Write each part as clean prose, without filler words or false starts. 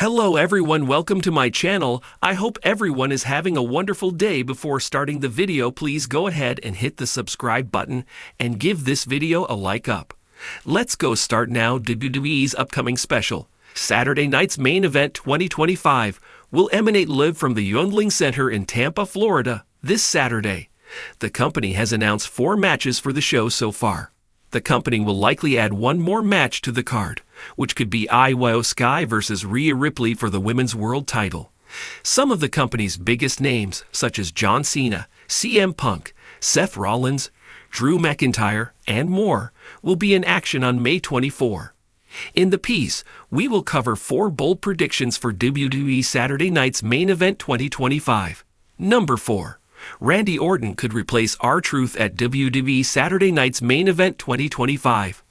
Hello everyone, welcome to my channel. I hope everyone is having a wonderful day. Before starting the video, please go ahead and hit the subscribe button and give this video a like up. Let's go start now. WWE's upcoming special, Saturday Night's Main Event 2025, will emanate live from the Youngling Center in Tampa, Florida, this Saturday. The company has announced 4 matches for the show so far. The company will likely add one more match to the card, which could be Io Sky versus Rhea Ripley for the Women's World title. Some of the company's biggest names, such as John Cena, CM Punk, Seth Rollins, Drew McIntyre, and more, will be in action on May 24. In the piece, we will cover 4 bold predictions for WWE Saturday Night's Main Event 2025. Number 4. Randy Orton could replace R-Truth at WWE Saturday Night's Main Event 2025.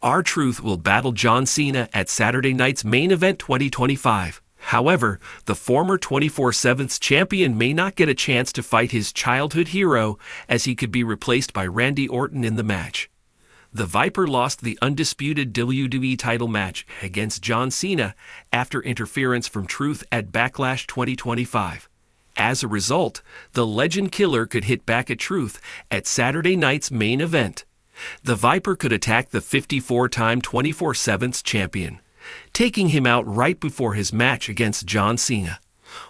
R-Truth will battle John Cena at Saturday Night's Main Event 2025. However, the former 24/7 champion may not get a chance to fight his childhood hero, as he could be replaced by Randy Orton in the match. The Viper lost the undisputed WWE title match against John Cena after interference from Truth at Backlash 2025. As a result, the Legend Killer could hit back at Truth at Saturday Night's Main Event. The Viper could attack the 54-time 24/7 champion, taking him out right before his match against John Cena.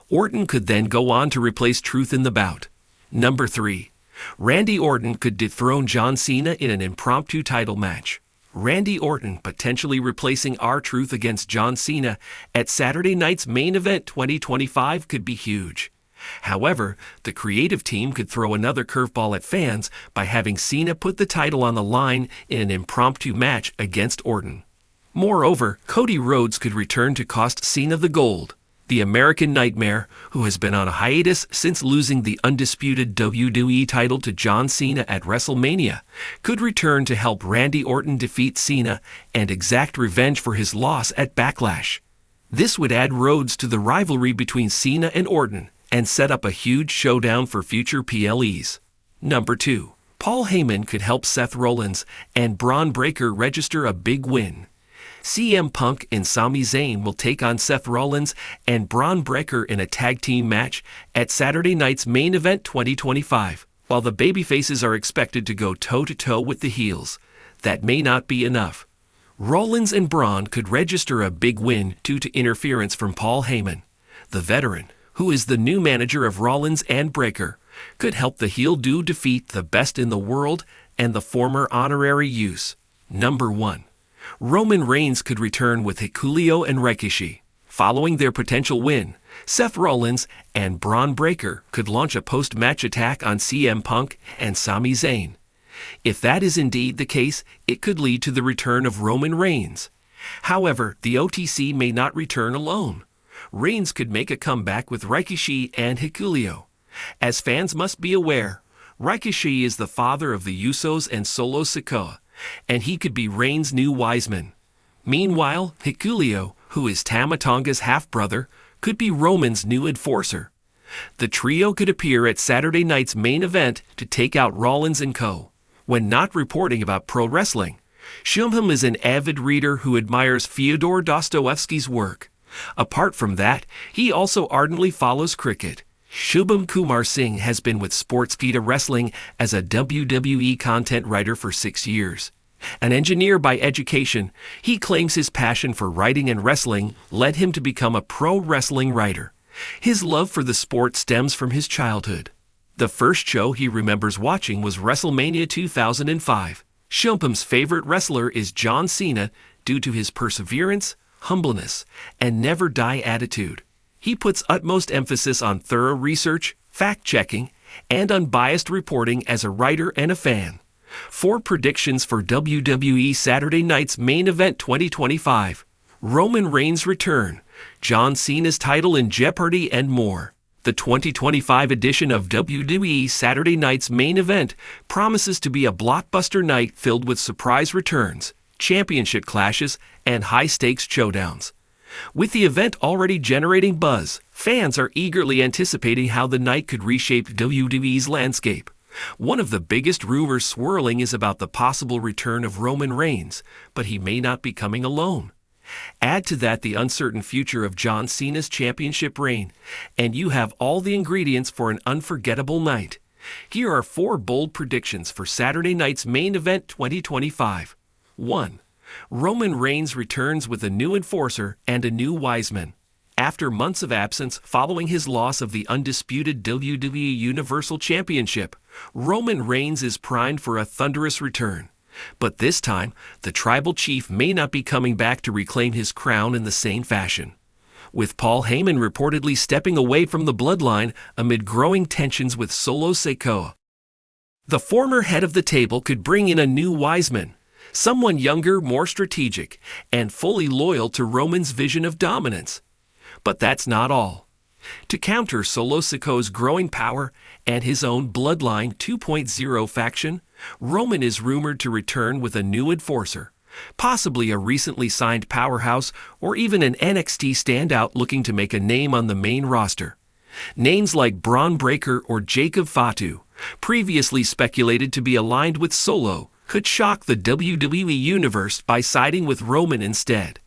Orton could then go on to replace Truth in the bout. Number 3. Randy Orton could dethrone John Cena in an impromptu title match. Randy Orton potentially replacing R-Truth against John Cena at Saturday Night's Main Event 2025 could be huge. However, the creative team could throw another curveball at fans by having Cena put the title on the line in an impromptu match against Orton. Moreover, Cody Rhodes could return to cost Cena the gold. The American Nightmare, who has been on a hiatus since losing the undisputed WWE title to John Cena at WrestleMania, could return to help Randy Orton defeat Cena and exact revenge for his loss at Backlash. This would add Rhodes to the rivalry between Cena and Orton and set up a huge showdown for future PLEs. Number 2. Paul Heyman could help Seth Rollins and Braun Breaker register a big win. CM Punk and Sami Zayn will take on Seth Rollins and Braun Breaker in a tag team match at Saturday Night's Main Event 2025. While the babyfaces are expected to go toe-to-toe with the heels, that may not be enough. Rollins and Braun could register a big win due to interference from Paul Heyman. The veteran, who is the new manager of Rollins and Breaker, could help the heel duo defeat the best in the world and the former honorary use. Number 1. Roman Reigns could return with Hikuleo and Rikishi. Following their potential win, Seth Rollins and Braun Breaker could launch a post-match attack on CM Punk and Sami Zayn. If that is indeed the case, it could lead to the return of Roman Reigns. However, the OTC may not return alone. Reigns could make a comeback with Rikishi and Hikuleo. As fans must be aware, Rikishi is the father of the Usos and Solo Sikoa, and he could be Reigns' new Wiseman. Meanwhile, Hikuleo, who is Tama Tonga's half-brother, could be Roman's new enforcer. The trio could appear at Saturday Night's Main Event to take out Rollins and co. When not reporting about pro wrestling, Shubham is an avid reader who admires Fyodor Dostoevsky's work. Apart from that, he also ardently follows cricket. Shubham Kumar Singh has been with Sportskeeda Wrestling as a WWE content writer for 6 years. An engineer by education, he claims his passion for writing and wrestling led him to become a pro wrestling writer. His love for the sport stems from his childhood. The first show he remembers watching was WrestleMania 2005. Shubham's favorite wrestler is John Cena due to his perseverance, humbleness, and never-die attitude. He puts utmost emphasis on thorough research, fact-checking, and unbiased reporting as a writer and a fan. 4 predictions for WWE Saturday Night's Main Event 2025. Roman Reigns' return, John Cena's title in jeopardy, and more. The 2025 edition of WWE Saturday Night's Main Event promises to be a blockbuster night filled with surprise returns, championship clashes, and high-stakes showdowns. With the event already generating buzz, fans are eagerly anticipating how the night could reshape WWE's landscape. One of the biggest rumors swirling is about the possible return of Roman Reigns, but he may not be coming alone. Add to that the uncertain future of John Cena's championship reign, and you have all the ingredients for an unforgettable night. Here are 4 bold predictions for Saturday night's main event 2025. 1. Roman Reigns returns with a new enforcer and a new Wiseman. After months of absence following his loss of the undisputed WWE Universal Championship, Roman Reigns is primed for a thunderous return. But this time, the tribal chief may not be coming back to reclaim his crown in the same fashion. With Paul Heyman reportedly stepping away from the bloodline amid growing tensions with Solo Sikoa. The former head of the table could bring in a new Wiseman, someone younger, more strategic, and fully loyal to Roman's vision of dominance. But that's not all. To counter Solo Sikoa's growing power and his own Bloodline 2.0 faction, Roman is rumored to return with a new enforcer, possibly a recently signed powerhouse or even an NXT standout looking to make a name on the main roster. Names like Braun Breaker or Jacob Fatu, previously speculated to be aligned with Solo, could shock the WWE Universe by siding with Roman instead.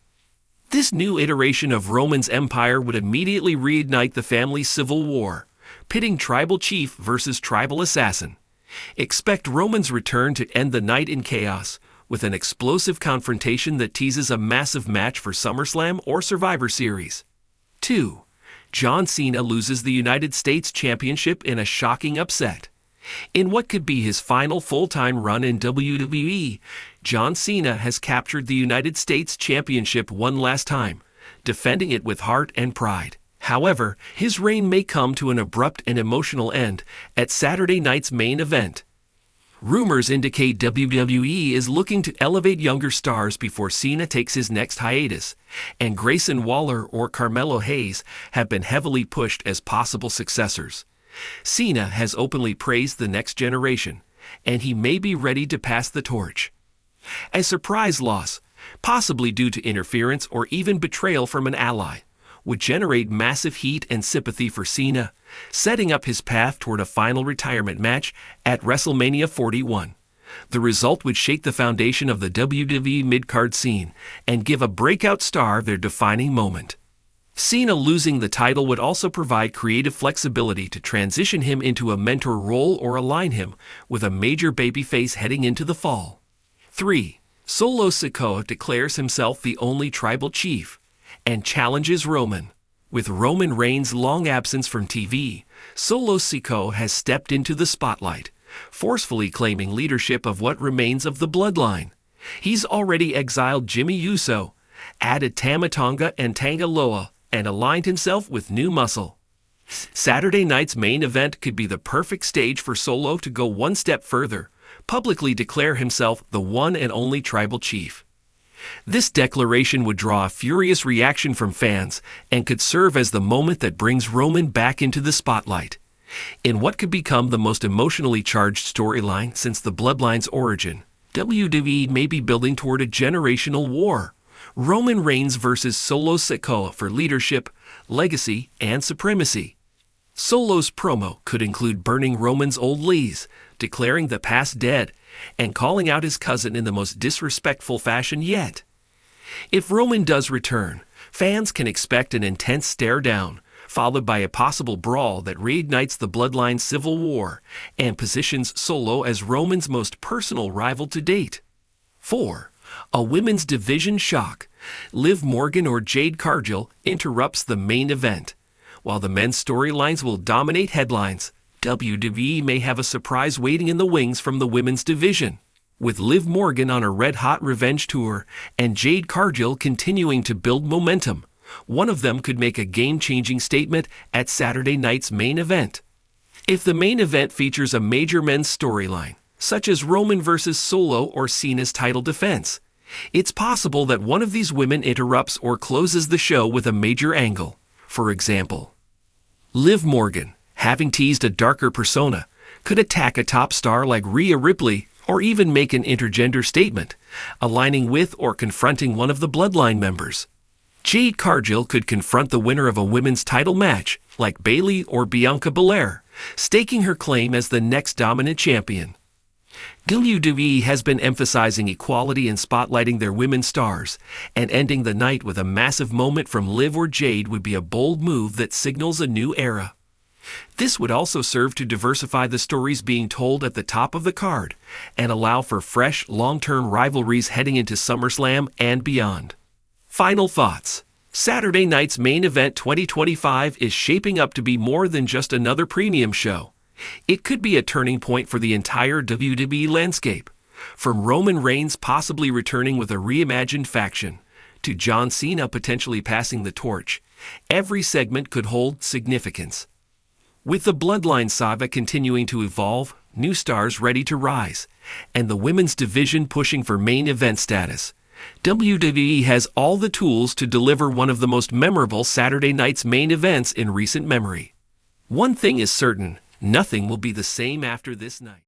This new iteration of Roman's empire would immediately reignite the family civil war, pitting tribal chief versus tribal assassin. Expect Roman's return to end the night in chaos, with an explosive confrontation that teases a massive match for SummerSlam or Survivor Series. 2. John Cena loses the United States Championship in a shocking upset. In what could be his final full-time run in WWE, John Cena has captured the United States Championship one last time, defending it with heart and pride. However, his reign may come to an abrupt and emotional end at Saturday night's main event. Rumors indicate WWE is looking to elevate younger stars before Cena takes his next hiatus, and Grayson Waller or Carmelo Hayes have been heavily pushed as possible successors. Cena has openly praised the next generation, and he may be ready to pass the torch. A surprise loss, possibly due to interference or even betrayal from an ally, would generate massive heat and sympathy for Cena, setting up his path toward a final retirement match at WrestleMania 41. The result would shake the foundation of the WWE mid-card scene and give a breakout star their defining moment. Cena losing the title would also provide creative flexibility to transition him into a mentor role or align him with a major babyface heading into the fall. 3. Solo Sikoa declares himself the only tribal chief and challenges Roman. With Roman Reigns' long absence from TV, Solo Sikoa has stepped into the spotlight, forcefully claiming leadership of what remains of the bloodline. He's already exiled Jimmy Uso, added Tama Tonga and Tanga Loa, and aligned himself with new muscle. Saturday night's main event could be the perfect stage for Solo to go one step further, publicly declare himself the one and only tribal chief. This declaration would draw a furious reaction from fans and could serve as the moment that brings Roman back into the spotlight. In what could become the most emotionally charged storyline since the Bloodline's origin, WWE may be building toward a generational war. Roman Reigns versus Solo Sikoa for leadership, legacy, and supremacy. Solo's promo could include burning Roman's old lees, declaring the past dead, and calling out his cousin in the most disrespectful fashion yet. If Roman does return, fans can expect an intense stare-down, followed by a possible brawl that reignites the Bloodline civil war and positions Solo as Roman's most personal rival to date. 4. A women's division shock. Liv Morgan or Jade Cargill interrupts the main event. While the men's storylines will dominate headlines, WWE may have a surprise waiting in the wings from the women's division. With Liv Morgan on a red-hot revenge tour and Jade Cargill continuing to build momentum, one of them could make a game-changing statement at Saturday night's main event. If the main event features a major men's storyline, such as Roman versus Solo or Cena's title defense, it's possible that one of these women interrupts or closes the show with a major angle. For example, Liv Morgan, having teased a darker persona, could attack a top star like Rhea Ripley or even make an intergender statement, aligning with or confronting one of the Bloodline members. Jade Cargill could confront the winner of a women's title match, like Bayley or Bianca Belair, staking her claim as the next dominant champion. WWE has been emphasizing equality and spotlighting their women stars, and ending the night with a massive moment from Liv or Jade would be a bold move that signals a new era. This would also serve to diversify the stories being told at the top of the card and allow for fresh, long-term rivalries heading into SummerSlam and beyond. Final thoughts. Saturday night's main event 2025 is shaping up to be more than just another premium show. It could be a turning point for the entire WWE landscape, from Roman Reigns possibly returning with a reimagined faction, to John Cena potentially passing the torch. Every segment could hold significance. With the Bloodline saga continuing to evolve, new stars ready to rise, and the women's division pushing for main event status, WWE has all the tools to deliver one of the most memorable Saturday night's main events in recent memory. One thing is certain, nothing will be the same after this night.